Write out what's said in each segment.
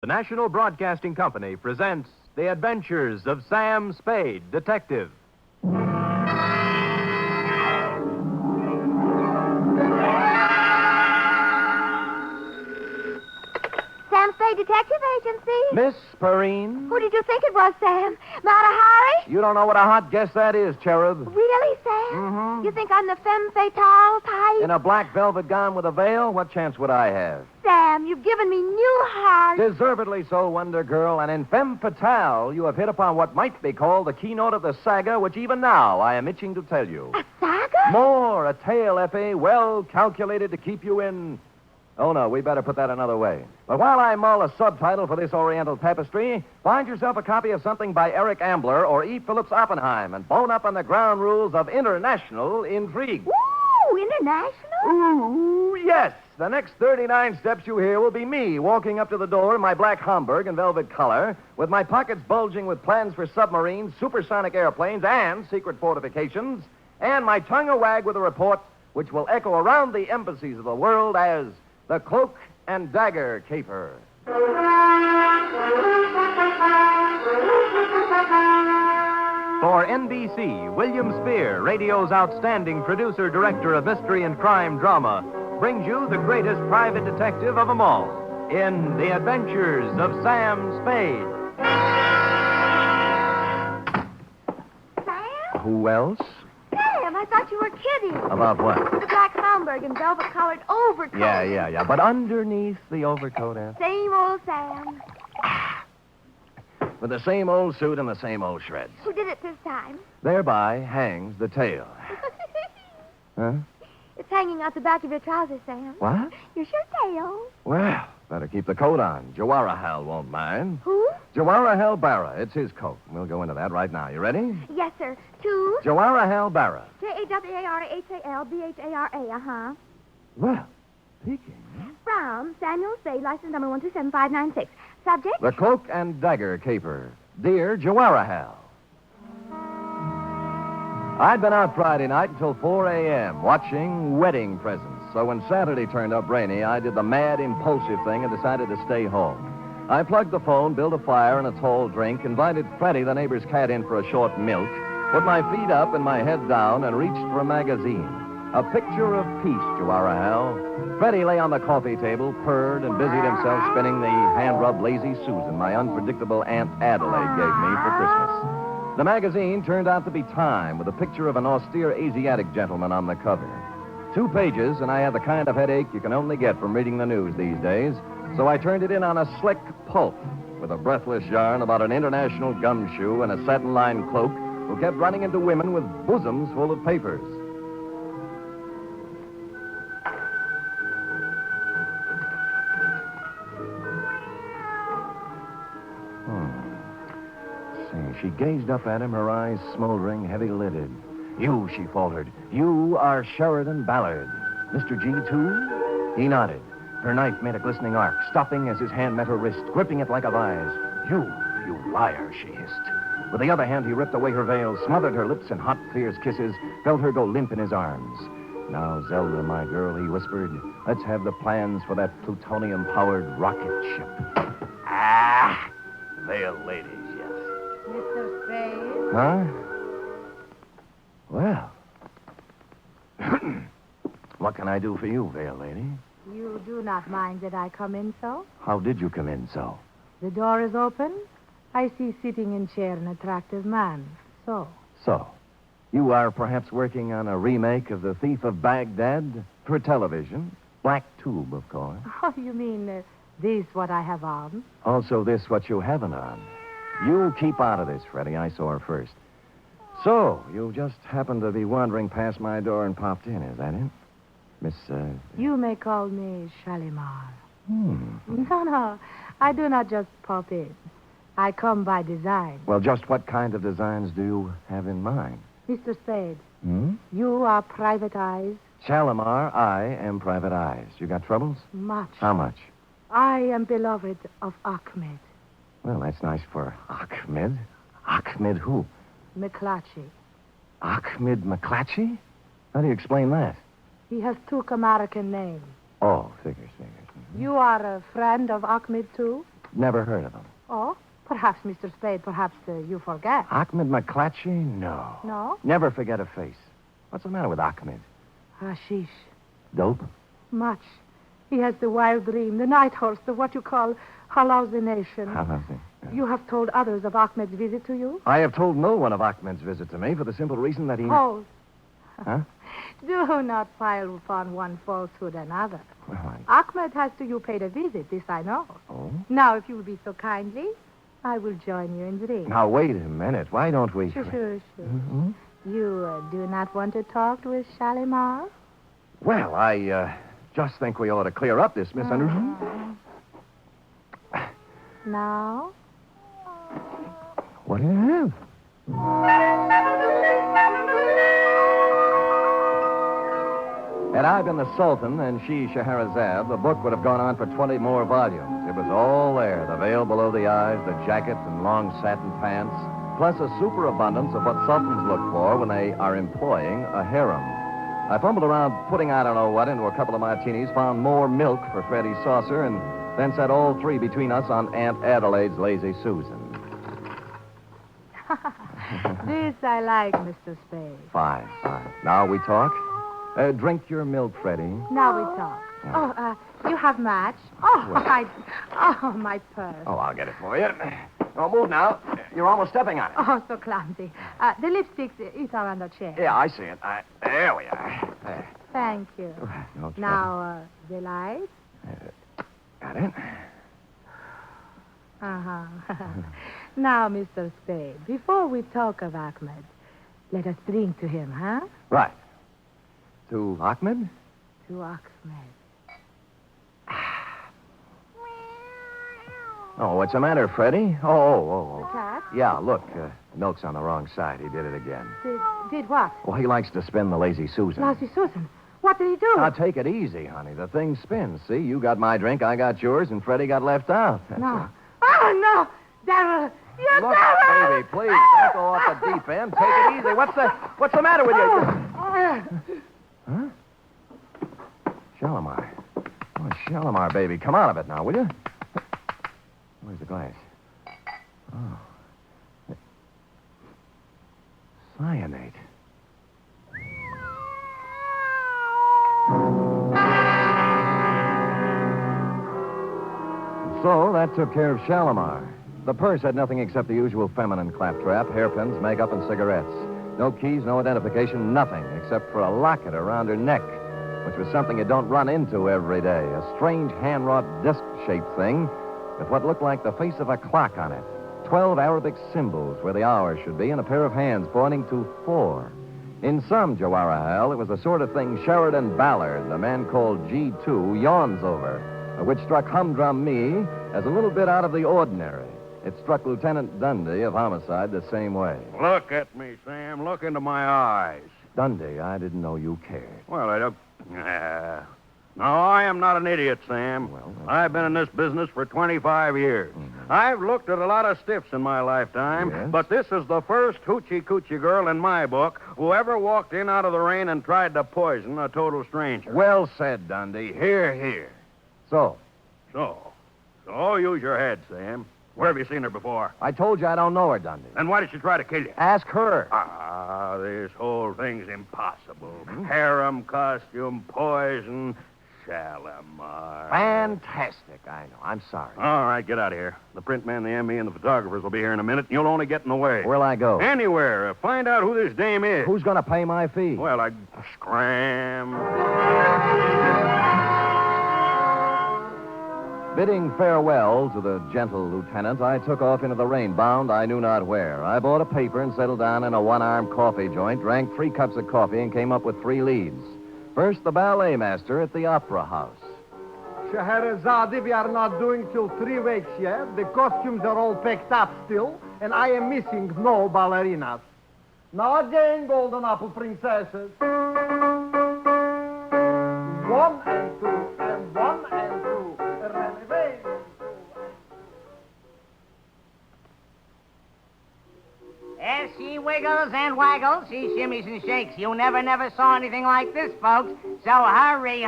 The National Broadcasting Company presents The Adventures of Sam Spade, Detective. Sam Spade Detective Agency. Miss Perrine? Who did you think it was, Sam? Mata Hari? You don't know what a hot guess that is, Cherub. Really, Sam? Mm-hmm. You think I'm the femme fatale type? In a black velvet gown with a veil? What chance would I have? Sam, you've given me new heart. Deservedly so, Wonder Girl. And in femme fatale, you have hit upon what might be called the keynote of the saga, which even now I am itching to tell you. A saga? More, a tale, Effie, well calculated to keep you in... Oh, no, we better put that another way. But while I mull a subtitle for this Oriental tapestry, find yourself a copy of something by Eric Ambler or E. Phillips Oppenheim and bone up on the ground rules of international intrigue. Ooh, international? Ooh, yes. The next 39 steps you hear will be me walking up to the door in my black Homburg and velvet collar, with my pockets bulging with plans for submarines, supersonic airplanes, and secret fortifications, and my tongue a wag with a report which will echo around the embassies of the world as the Cloak and Dagger Caper. For NBC, William Spear, radio's outstanding producer-director of mystery and crime drama, brings you the greatest private detective of them all in The Adventures of Sam Spade. Sam? Who else? Sam, I thought you were kidding. About what? The black Homburg and velvet-colored overcoat. Yeah. But underneath the overcoat, Same old Sam. with the same old suit and the same old shreds. Who did it this time? Thereby hangs the tale. Huh? It's hanging out the back of your trousers, Sam. What? Your shirt-tail. Well, better keep the coat on. Jawaharlal won't mind. Who? Jawaharlal Barra. It's his coat. We'll go into that right now. You ready? Yes, sir. To Jawaharlal Barra. Jawarhara, uh-huh. Well, peeking. From Samuel Spade, license number 127596. Subject? The Cloak and Dagger Caper. Dear Jawaharlal. I'd been out Friday night until 4 a.m. watching wedding presents. So when Saturday turned up rainy, I did the mad, impulsive thing and decided to stay home. I plugged the phone, built a fire and a tall drink, invited Freddie, the neighbor's cat, in for a short milk, put my feet up and my head down, and reached for a magazine. A picture of peace, Jawaharlal. Freddie lay on the coffee table, purred, and busied himself spinning the hand-rubbed Lazy Susan my unpredictable Aunt Adelaide gave me for Christmas. The magazine turned out to be Time, with a picture of an austere Asiatic gentleman on the cover. 2 pages, and I had the kind of headache you can only get from reading the news these days, so I turned it in on a slick pulp with a breathless yarn about an international gumshoe and a satin-lined cloak who kept running into women with bosoms full of papers. She gazed up at him, her eyes smoldering, heavy-lidded. You, she faltered. You are Sheridan Ballard. Mr. G, too? He nodded. Her knife made a glistening arc, stopping as his hand met her wrist, gripping it like a vise. You liar, she hissed. With the other hand, he ripped away her veil, smothered her lips in hot, fierce kisses, felt her go limp in his arms. Now, Zelda, my girl, he whispered, let's have the plans for that plutonium-powered rocket ship. Ah! Veiled ladies, yes. Mr. Spade? Huh? Well. What can I do for you, Veiled Lady? You do not mind that I come in so? How did you come in so? The door is open. I see sitting in chair an attractive man. So? So, you are perhaps working on a remake of The Thief of Baghdad for television? Black tube, of course. Oh, you mean this what I have on? Also this what you haven't on. You keep out of this, Freddie. I saw her first. So, you just happened to be wandering past my door and popped in, is that it? Miss, You may call me Shalimar. Hmm. No, I do not just pop in. I come by design. Well, just what kind of designs do you have in mind? Mr. Spade, Hmm? you are Private Eyes? Shalimar, I am Private Eyes. You got troubles? Much. How much? I am beloved of Ahmed. Well, that's nice for Ahmed. Ahmed who? McClatchy. Ahmed McClatchy? How do you explain that? He has two American names. Oh, figures. You are a friend of Ahmed, too? Never heard of him. Oh, perhaps, Mr. Spade, perhaps you forget. Ahmed McClatchy? No. No? Never forget a face. What's the matter with Ahmed? Hashish. Dope? Much. He has the wild dream, the night horse, the what you call hallucination. You have told others of Ahmed's visit to you? I have told no one of Ahmed's visit to me for the simple reason that he... Hold. Huh? Do not pile upon one falsehood another. Well, Ahmed has to you paid a visit, this I know. Oh? Now, if you will be so kindly, I will join you in drink. Now, wait a minute. Why don't we... Sure. Mm-hmm. You do not want to talk with Shalimar? Well, I just think we ought to clear up this misunderstanding. Now? What do you have? Had I been the Sultan and she Scheherazade, the book would have gone on for 20 more volumes. It was all there, the veil below the eyes, the jacket and long satin pants, plus a superabundance of what sultans look for when they are employing a harem. I fumbled around putting I don't know what into a couple of martinis, found more milk for Freddie's saucer, and then set all three between us on Aunt Adelaide's Lazy Susan. This I like, Mr. Spade. Fine. Now we talk? Drink your milk, Freddie. Now we talk. Yeah. You have match? Oh, my purse. Oh, I'll get it for you. Oh, move now. You're almost stepping on it. Oh, so clumsy. The lipsticks, it's are on the chair. Yeah, I see it. There we are. There. Thank you. No trouble. Now, the lights? Got it? Uh-huh. Now, Mr. Spade, before we talk of Ahmed, let us drink to him, huh? Right. To Ahmed? To Ahmed. Oh, what's the matter, Freddie? Oh. Cat? Yeah, look, milk's on the wrong side. He did it again. Did what? Well, he likes to spin the Lazy Susan. Lazy Susan. What did he do? Now, take it easy, honey. The thing spins. See, you got my drink, I got yours, and Freddie got left out. That's No. it. Oh, no! Darrell! You Look, Darrell! baby, please, don't go off the deep end. Take it easy. What's the matter with you? Huh? Shalimar. Oh, Shalimar, baby. Come out of it now, will you? Where's the glass? Oh. Cyanate. So that took care of Shalimar. The purse had nothing except the usual feminine claptrap, hairpins, makeup, and cigarettes. No keys, no identification, nothing except for a locket around her neck, which was something you don't run into every day. A strange hand-wrought disc-shaped thing with what looked like the face of a clock on it. 12 Arabic symbols where the hour should be, and a pair of hands pointing to 4. In some Jawaharlal, it was the sort of thing Sheridan Ballard, the man called G2, yawns over, which struck Humdrum me as a little bit out of the ordinary. It struck Lieutenant Dundee of Homicide the same way. Look at me, Sam. Look into my eyes. Dundee, I didn't know you cared. Well, I don't... No, I am not an idiot, Sam. Well, I've been in this business for 25 years. Mm-hmm. I've looked at a lot of stiffs in my lifetime, Yes? but this is the first hoochie-coochie girl in my book who ever walked in out of the rain and tried to poison a total stranger. Well said, Dundee. Here. So, So, use your head, Sam. Where have you seen her before? I told you I don't know her, Dundee. Then why did she try to kill you? Ask her. This whole thing's impossible. Harem, costume, poison, Shalimar. Fantastic, I know. I'm sorry. All right, get out of here. The print man, the ME, and the photographers will be here in a minute, and you'll only get in the way. Where'll I go? Anywhere. Find out who this dame is. Who's going to pay my fee? Well, scram. Bidding farewell to the gentle lieutenant, I took off into the rain, bound I knew not where. I bought a paper and settled down in a one-armed coffee joint, drank 3 cups of coffee, and came up with 3 leads. First, the ballet master at the Opera House. Scheherazade, we are not doing till 3 weeks yet. The costumes are all packed up still, and I am missing no ballerinas. Now again, golden apple princesses. 1 and 2, and 1 and 2. As he she wiggles and waggles. She shimmies and shakes. You never saw anything like this, folks. So hurry.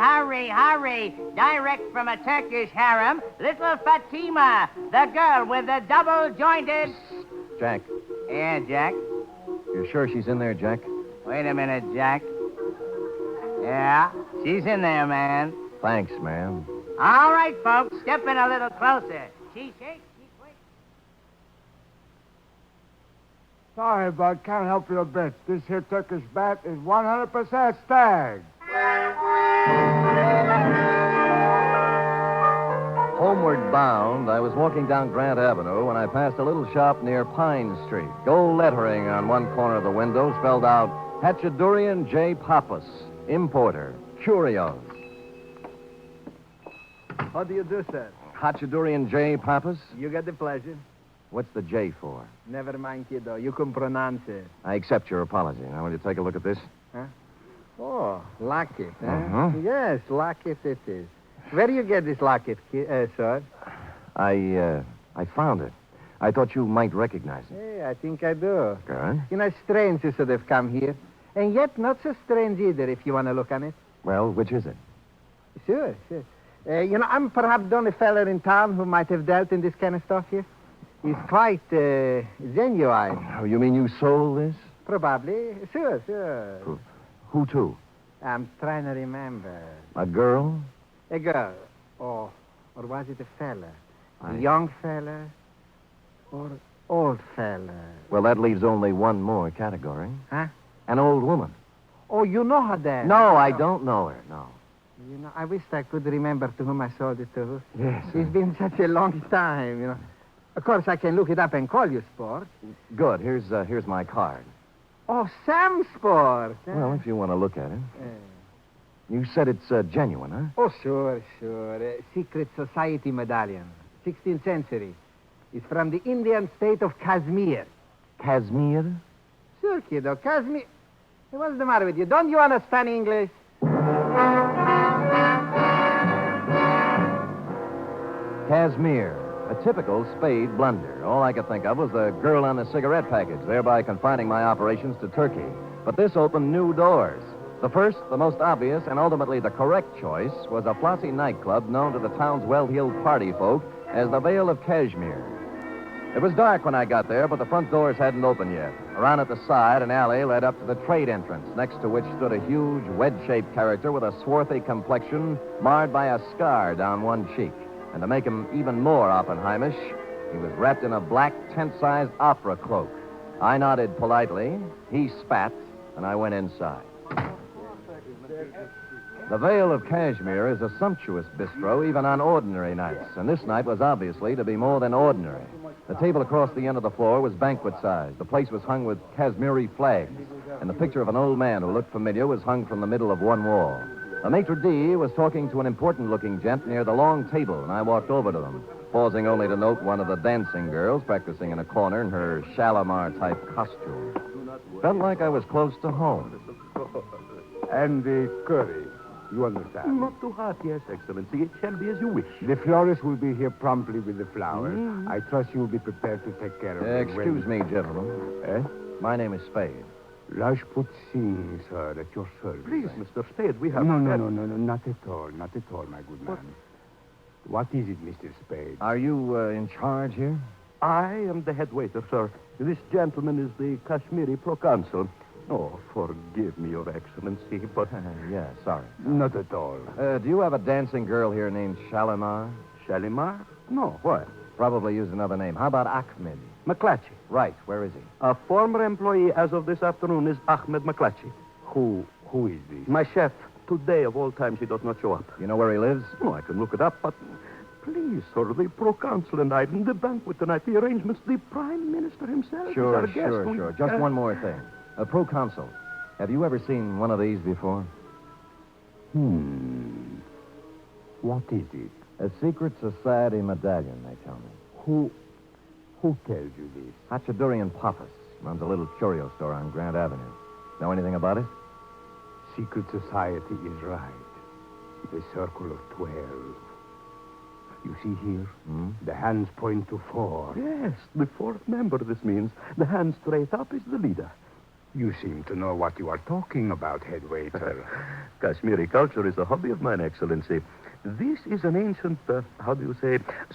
Direct from a Turkish harem, little Fatima, the girl with the double-jointed... Jack, Yeah, Jack? you sure she's in there, Jack? Wait a minute, Jack. Yeah, she's in there, man. Thanks, man. All right, folks, step in a little closer. She shakes, she quakes. Sorry, bud. Can't help you a bit. This here Turkish bat is 100% stag. Homeward bound, I was walking down Grant Avenue when I passed a little shop near Pine Street. Gold lettering on one corner of the window spelled out Hatchadurian J. Pappas, importer, curios. How do you do, sir? Hatchadurian J. Pappas? You got the pleasure. What's the J for? Never mind, kiddo. You can pronounce it. I accept your apology. Now, will you take a look at this? Oh, locket, huh? Mhm. Yes, locket it is. Where do you get this locket, sir? I found it. I thought you might recognize it. Hey, I think I do. Good. You know, strange you should have come here. And yet not so strange either, if you want to look on it. Well, which is it? Sure. You know, I'm perhaps the only fella in town who might have dealt in this kind of stuff here. He's quite genuine. Oh, you mean you sold this? Probably. Sure. Who to? I'm trying to remember. A girl? A girl. Or was it a fella? I- A young fella? Or old fella? Well, that leaves only one more category. Huh? An old woman. Oh, you know her then? No, I don't know her, no. You know, I wish I could remember to whom I sold it to. Yes. It's been such a long time, you know. Of course, I can look it up and call you, Sport. Good. Here's my card. Oh, Sam Sport. huh? Well, if you want to look at it. You said it's genuine, huh? Oh, sure. Secret Society medallion. 16th century. It's from the Indian state of Kashmir. Kashmir? Sure, kiddo. Kashmir. Hey, what's the matter with you? Don't you understand English? Kashmir. A typical Spade blunder. All I could think of was the girl on the cigarette package, thereby confining my operations to Turkey. But this opened new doors. The first, the most obvious, and ultimately the correct choice was a flossy nightclub known to the town's well-heeled party folk as the Vale of Kashmir. It was dark when I got there, but the front doors hadn't opened yet. Around at the side, an alley led up to the trade entrance, next to which stood a huge, wedge-shaped character with a swarthy complexion marred by a scar down one cheek. And to make him even more Oppenheimish, he was wrapped in a black, tent-sized opera cloak. I nodded politely, he spat, and I went inside. The Vale of Kashmir is a sumptuous bistro even on ordinary nights, and this night was obviously to be more than ordinary. The table across the end of the floor was banquet-sized. The place was hung with Kashmiri flags, and the picture of an old man who looked familiar was hung from the middle of one wall. The maitre d' was talking to an important-looking gent near the long table, and I walked over to them, pausing only to note one of the dancing girls practicing in a corner in her Shalimar-type costume. Felt like I was close to home. And the curry. You understand? Not too hot, yes, Excellency. It shall be as you wish. The florist will be here promptly with the flowers. I trust you will be prepared to take care of them. Excuse me, gentlemen. Eh? My name is Spade. Rajputsin, sir, at your service. Please, Mr. Spade, we have... No, not at all, my good man. What is it, Mr. Spade? Are you in charge here? I am the head waiter, sir. This gentleman is the Kashmiri proconsul. Oh, forgive me, Your Excellency, but... Yeah, sorry. Not at all. Do you have a dancing girl here named Shalimar? Shalimar? No, what? Probably used another name. How about Ahmed? McClatchy. Right, where is he? A former employee as of this afternoon is Ahmed McClatchy. Who is this? My chef. Today, of all times, he does not show up. You know where he lives? Oh, I can look it up, but... Please, sir, the proconsul and I, the banquet tonight, the arrangements, the Prime Minister himself is our guest. Sure. Just one more thing. A proconsul. Have you ever seen one of these before? What is it? A secret society medallion, they tell me. Who tells you this? Hatchadurian Pappas runs a little curio store on Grant Avenue. Know anything about it? Secret society is right. The circle of 12. You see here? The hands point to 4. Yes, the 4th member, this means. The hand straight up is the leader. You seem to know what you are talking about, head waiter. Kashmiri culture is a hobby of mine, Excellency. This is an ancient,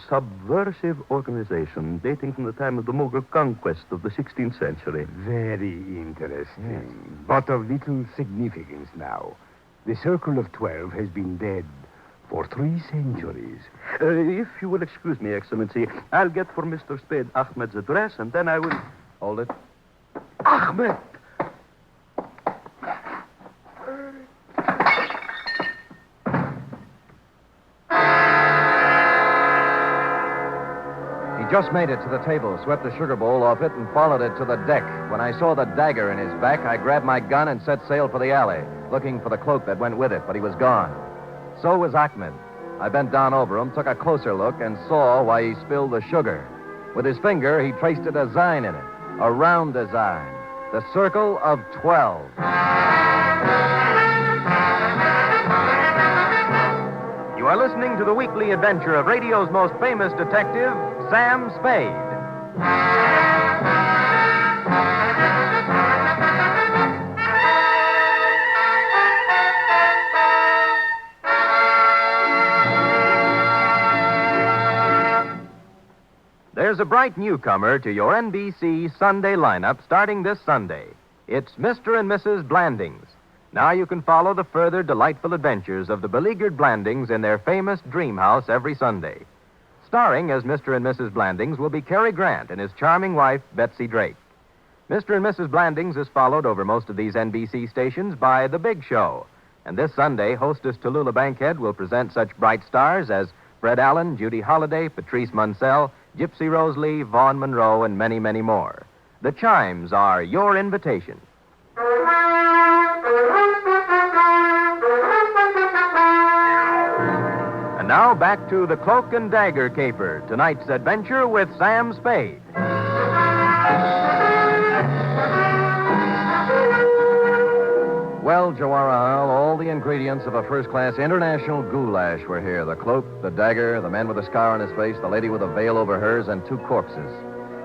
subversive organization dating from the time of the Mughal conquest of the 16th century. Very interesting. But of little significance now. The Circle of 12 has been dead for 3 centuries. If you will excuse me, Excellency, I'll get for Mr. Spade Ahmed's address, and then I will... Hold it. Ahmed! He just made it to the table, swept the sugar bowl off it, and followed it to the deck. When I saw the dagger in his back, I grabbed my gun and set sail for the alley, looking for the cloak that went with it, but he was gone. So was Ahmed. I bent down over him, took a closer look, and saw why he spilled the sugar. With his finger, he traced a design in it, a round design, the Circle of 12. You are listening to the weekly adventure of radio's most famous detective, Sam Spade. There's a bright newcomer to your NBC Sunday lineup starting this Sunday. It's Mr. and Mrs. Blandings. Now you can follow the further delightful adventures of the beleaguered Blandings in their famous dream house every Sunday. Starring as Mr. and Mrs. Blandings will be Cary Grant and his charming wife, Betsy Drake. Mr. and Mrs. Blandings is followed over most of these NBC stations by The Big Show. And this Sunday, hostess Tallulah Bankhead will present such bright stars as Fred Allen, Judy Holliday, Patrice Munsell, Gypsy Rose Lee, Vaughn Monroe, and many, many more. The chimes are your invitation. And now back to the Cloak and Dagger Caper, tonight's adventure with Sam Spade. Well, Jawara, all the ingredients of a first-class international goulash were here. The cloak, the dagger, the man with a scar on his face, the lady with a veil over hers, and 2 corpses.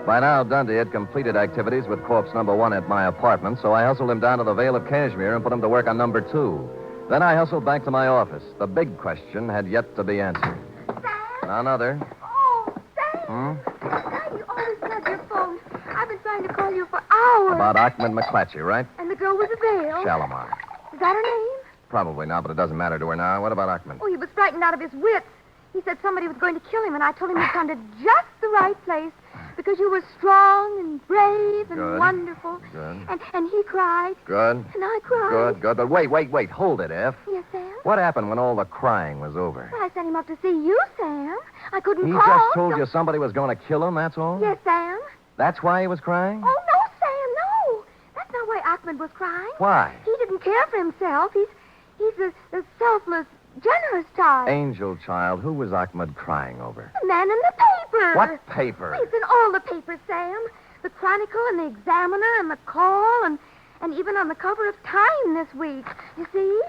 By now, Dundee had completed activities with corpse number 1 at my apartment, so I hustled him down to the Vale of Cashmere and put him to work on number 2. Then I hustled back to my office. The big question had yet to be answered. Sam? Another. Oh, Sam. Sam, you always have your phone. I've been trying to call you for hours. About Ahmed McClatchy, right? And the girl with the veil. Shalimar. Is that her name? Probably not, but it doesn't matter to her now. What about Ahmed? Oh, he was frightened out of his wits. He said somebody was going to kill him, and I told him he'd come to just the right place because you were strong and brave and Good. wonderful. Good. And he cried. Good. And I cried. Good. But wait. Hold it, F. Yes, Sam? What happened when all the crying was over? Well, I sent him up to see you, Sam. I couldn't He call. just told you somebody was going to kill him, that's all? Yes, Sam. That's why he was crying? Oh, no, Sam, no. That's not why Ahmed was crying. Why? He didn't care for himself. He's the selfless, generous type. Angel child, who was Ahmed crying over? The man in the paper. What paper? It's in all the papers, Sam. The Chronicle and the Examiner and the Call and even on the cover of Time this week. You see?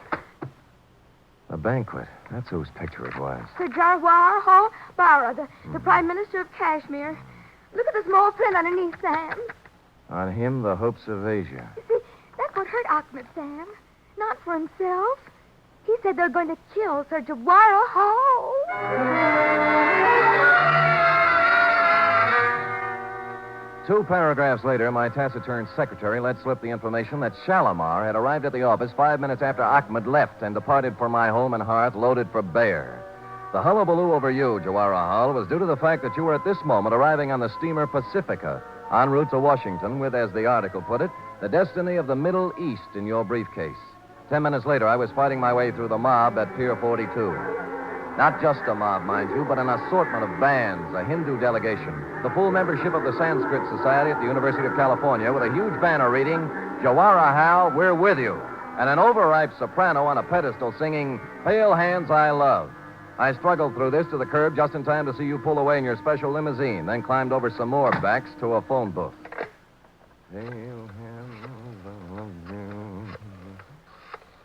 A banquet. That's whose picture it was. Sir Jarwar Hall Bara, the Prime Minister of Kashmir. Look at the small print underneath, Sam. On him, the hopes of Asia. You see, that's what hurt Ahmed, Sam. Not for himself. He said they're going to kill Sir Jawara Hall. 2 paragraphs later, my taciturn secretary let slip the information that Shalimar had arrived at the office 5 minutes after Ahmed left and departed for my home and hearth loaded for bear. The hullabaloo over you, Jawara Hall, was due to the fact that you were at this moment arriving on the steamer Pacifica, en route to Washington with, as the article put it, the destiny of the Middle East in your briefcase. 10 minutes later, I was fighting my way through the mob at Pier 42. Not just a mob, mind you, but an assortment of bands, a Hindu delegation, the full membership of the Sanskrit Society at the University of California with a huge banner reading, Jawara Hal, we're with you, and an overripe soprano on a pedestal singing, Pale Hands I Love. I struggled through this to the curb just in time to see you pull away in your special limousine, then climbed over some more backs to a phone booth. Pale hands I love you.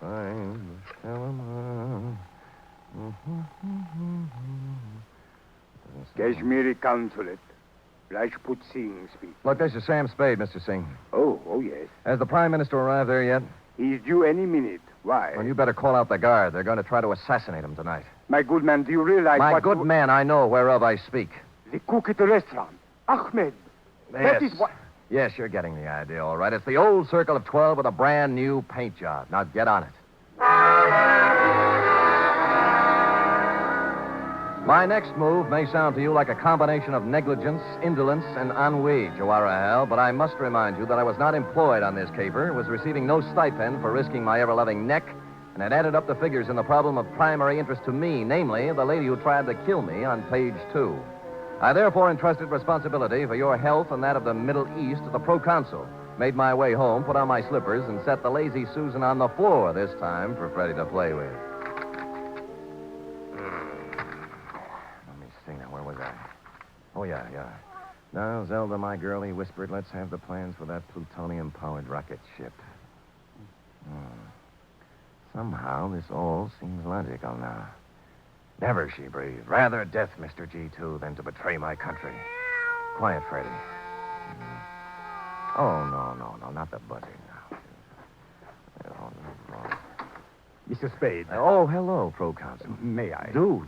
Sign Shalimar. Kashmiri consulate. Rajput Singh speaks. Look, this is Sam Spade, Mr. Singh. Oh, yes. Has the Prime Minister arrived there yet? He's due any minute. Why? Well, you better call out the guard. They're going to try to assassinate him tonight. My good man, do you realize My what good man, I know whereof I speak. The cook at the restaurant. Ahmed. That is what... Yes, you're getting the idea, all right. It's the old Circle of 12 with a brand new paint job. Now get on it. My next move may sound to you like a combination of negligence, indolence, and ennui, Joarahal, but I must remind you that I was not employed on this caper, was receiving no stipend for risking my ever-loving neck, and had added up the figures in the problem of primary interest to me, namely, the lady who tried to kill me on page 2. I therefore entrusted responsibility for your health and that of the Middle East to the proconsul, made my way home, put on my slippers, and set the lazy Susan on the floor this time for Freddie to play with. Let me see now, where was I? Oh, yeah. Now, Zelda, my girl, he whispered, let's have the plans for that plutonium-powered rocket ship. Somehow, this all seems logical now. Never, she breathed. Rather death, Mr. G2, than to betray my country. Quiet, Freddie. Oh, no, not the buzzing now. Oh, no. Mr. Spade. Oh, hello, Proconsul. May I? Do.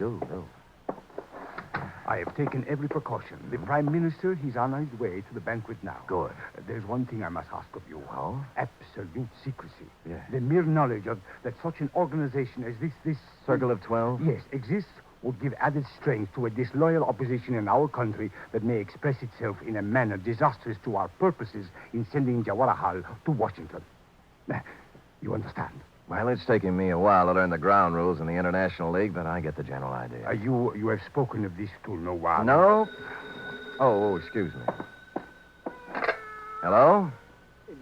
I have taken every precaution. The Prime Minister, he's on his way to the banquet now. Good. There's one thing I must ask of you. Oh? Absolute secrecy. Yes. The mere knowledge of that such an organization as this... Circle of 12? Yes, exists would give added strength to a disloyal opposition in our country that may express itself in a manner disastrous to our purposes in sending Jawaharlal to Washington. You understand? Well, it's taken me a while to learn the ground rules in the International League, but I get the general idea. You have spoken of this to no one. No? Oh, excuse me. Hello?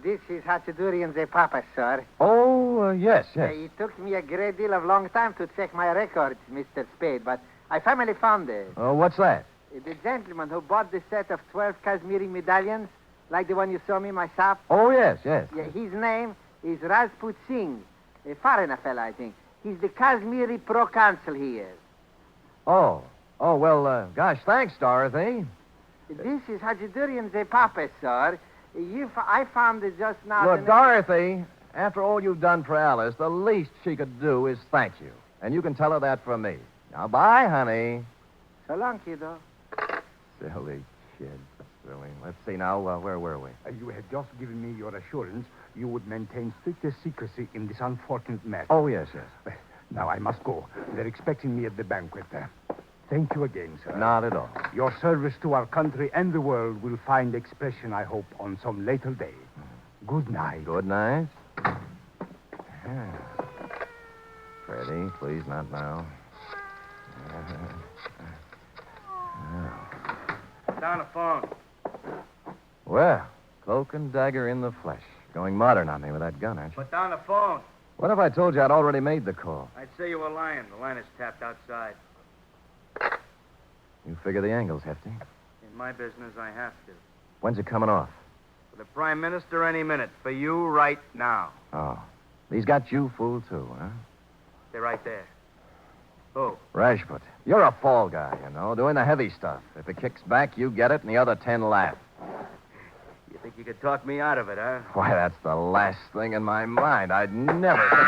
This is Hachidurian the Papa, sir. Oh, yes. It took me a great deal of long time to check my records, Mr. Spade, but I finally found it. Oh, what's that? The gentleman who bought the set of 12 Kashmiri medallions, like the one you saw me in my shop. Oh, yes. Yeah, his name is Rajput Singh. A foreigner fella, I think. He's the Kashmiri proconsul here. Oh, well, gosh, thanks, Dorothy. This is Hachidurian the Papa, sir. I found it just now. Look, Dorothy, after all you've done for Alice, the least she could do is thank you. And you can tell her that from me. Now, bye, honey. So long, kiddo. Silly kid. Silly. Let's see now, where were we? You have just given me your assurance you would maintain strictest secrecy in this unfortunate matter. Oh, yes. Well, now I must go. They're expecting me at the banquet. Thank you again, sir. Not at all. Your service to our country and the world will find expression, I hope, on some later day. Good night. Good night. Freddie, please, not now. Down the phone. Well, Cloak and Dagger in the flesh. Going modern on me with that gun, aren't you? Put down the phone. What if I told you I'd already made the call? I'd say you were lying. The line is tapped outside. You figure the angle's hefty. In my business, I have to. When's it coming off? For the Prime Minister, any minute. For you, right now. Oh. He's got you fooled, too, huh? They're right there. Who? Rajput. You're a fall guy, doing the heavy stuff. If it kicks back, you get it, and the other 10 laugh. You think you could talk me out of it, huh? Why, that's the last thing in my mind. I'd never think...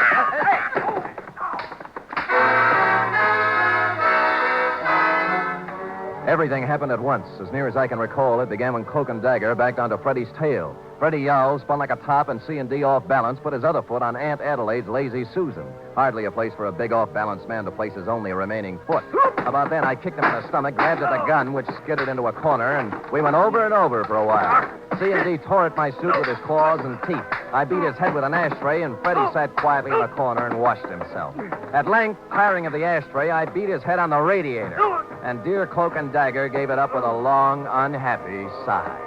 Everything happened at once. As near as I can recall, it began when Cloak and Dagger backed onto Freddie's tail. Freddie yowled, spun like a top, and C&D off balance, put his other foot on Aunt Adelaide's lazy Susan. Hardly a place for a big off-balance man to place his only remaining foot. About then, I kicked him in the stomach, grabbed at the gun, which skidded into a corner, and we went over and over for a while. C&D tore at my suit with his claws and teeth. I beat his head with an ashtray, and Freddie sat quietly in a corner and washed himself. At length, tiring of the ashtray, I beat his head on the radiator. And dear Cloak and Dagger gave it up with a long, unhappy sigh.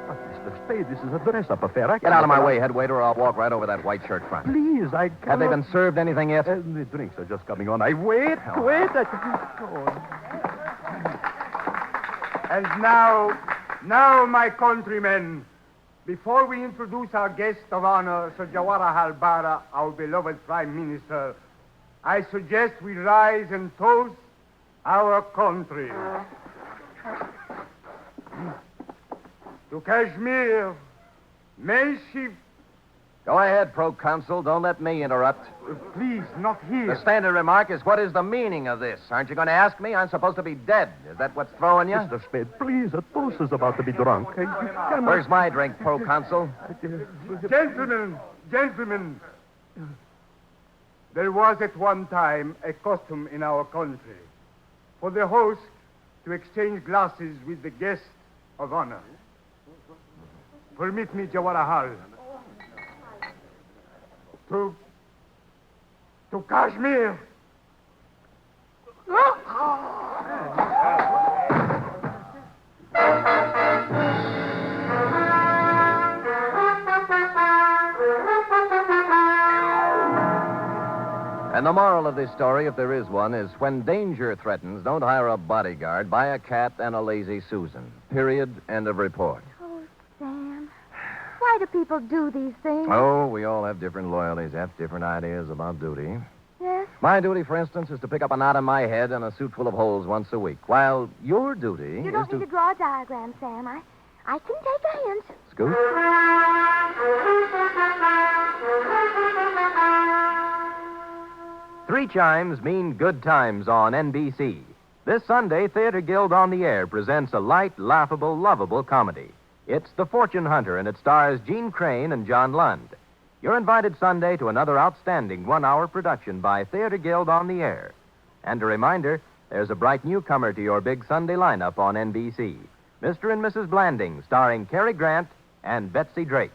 Mr. Spade, this is a dress-up affair. Get out of my way, head waiter, or I'll walk right over that white shirt front. Please, I can't. Have they been served anything yet? The drinks are just coming on. Wait. And now, my countrymen, Before we introduce our guest of honor, Sir Jawaharlal Bara, our beloved Prime Minister, I suggest we rise and toast our country. To Kashmir, may she... Go ahead, Proconsul. Don't let me interrupt. Please, not here. The standard remark is, what is the meaning of this? Aren't you going to ask me? I'm supposed to be dead. Is that what's throwing you? Mr. Spade, please, a toast is about to be drunk. Where's my drink, Proconsul? Gentlemen, there was at one time a custom in our country for the host to exchange glasses with the guest of honor. Permit me, Jawaharlal. To Kashmir. And the moral of this story, if there is one, is when danger threatens, don't hire a bodyguard. Buy a cat and a lazy Susan. Period. End of report. Oh, Sam. Why do people do these things? Oh, we all have different loyalties, have different ideas about duty. Yes? My duty, for instance, is to pick up a knot in my head and a suit full of holes once a week, while your duty You don't need to draw a diagram, Sam. I can take a hint. Scoot? 3 chimes mean good times on NBC. This Sunday, Theater Guild on the Air presents a light, laughable, lovable comedy. It's The Fortune Hunter, and it stars Gene Crane and John Lund. You're invited Sunday to another outstanding 1-hour production by Theater Guild on the Air. And a reminder, there's a bright newcomer to your big Sunday lineup on NBC. Mr. and Mrs. Blanding, starring Cary Grant and Betsy Drake.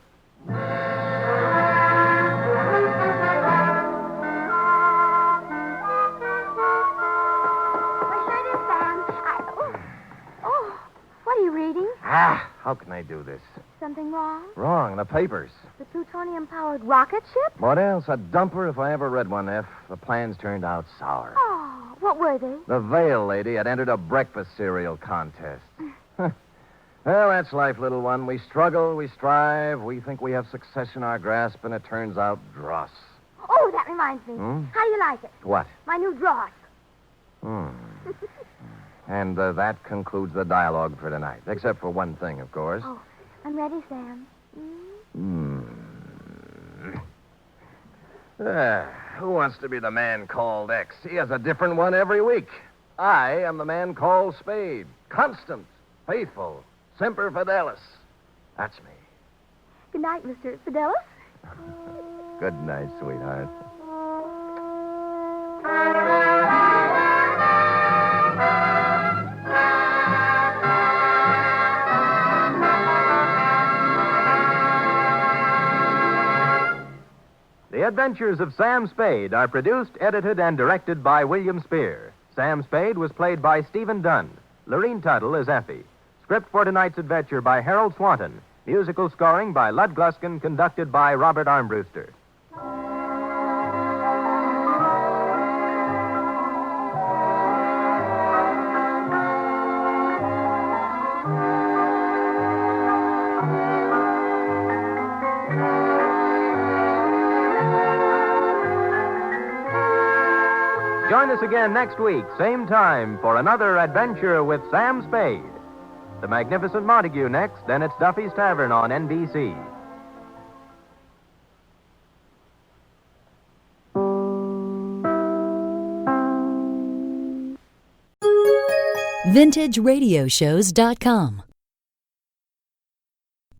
How can I do this? Something wrong? Wrong. The papers. The plutonium-powered rocket ship? What else? A dumper if I ever read one, F. The plans turned out sour. Oh, what were they? The Vale lady had entered a breakfast cereal contest. Well, that's life, little one. We struggle, we strive, we think we have success in our grasp, and it turns out dross. Oh, that reminds me. How do you like it? What? My new dross. And that concludes the dialogue for tonight. Except for one thing, of course. Oh, I'm ready, Sam. Who wants to be the man called X? He has a different one every week. I am the man called Spade. Constant, faithful, semper fidelis. That's me. Good night, Mr. Fidelis. Good night, sweetheart. The Adventures of Sam Spade are produced, edited, and directed by William Spear. Sam Spade was played by Stephen Dunn. Lorene Tuttle is Effie. Script for tonight's adventure by Harold Swanton. Musical scoring by Lud Gluskin, conducted by Robert Armbruster. Join us again next week, same time, for another adventure with Sam Spade. The Magnificent Montague next, then it's Duffy's Tavern on NBC. VintageRadioshows.com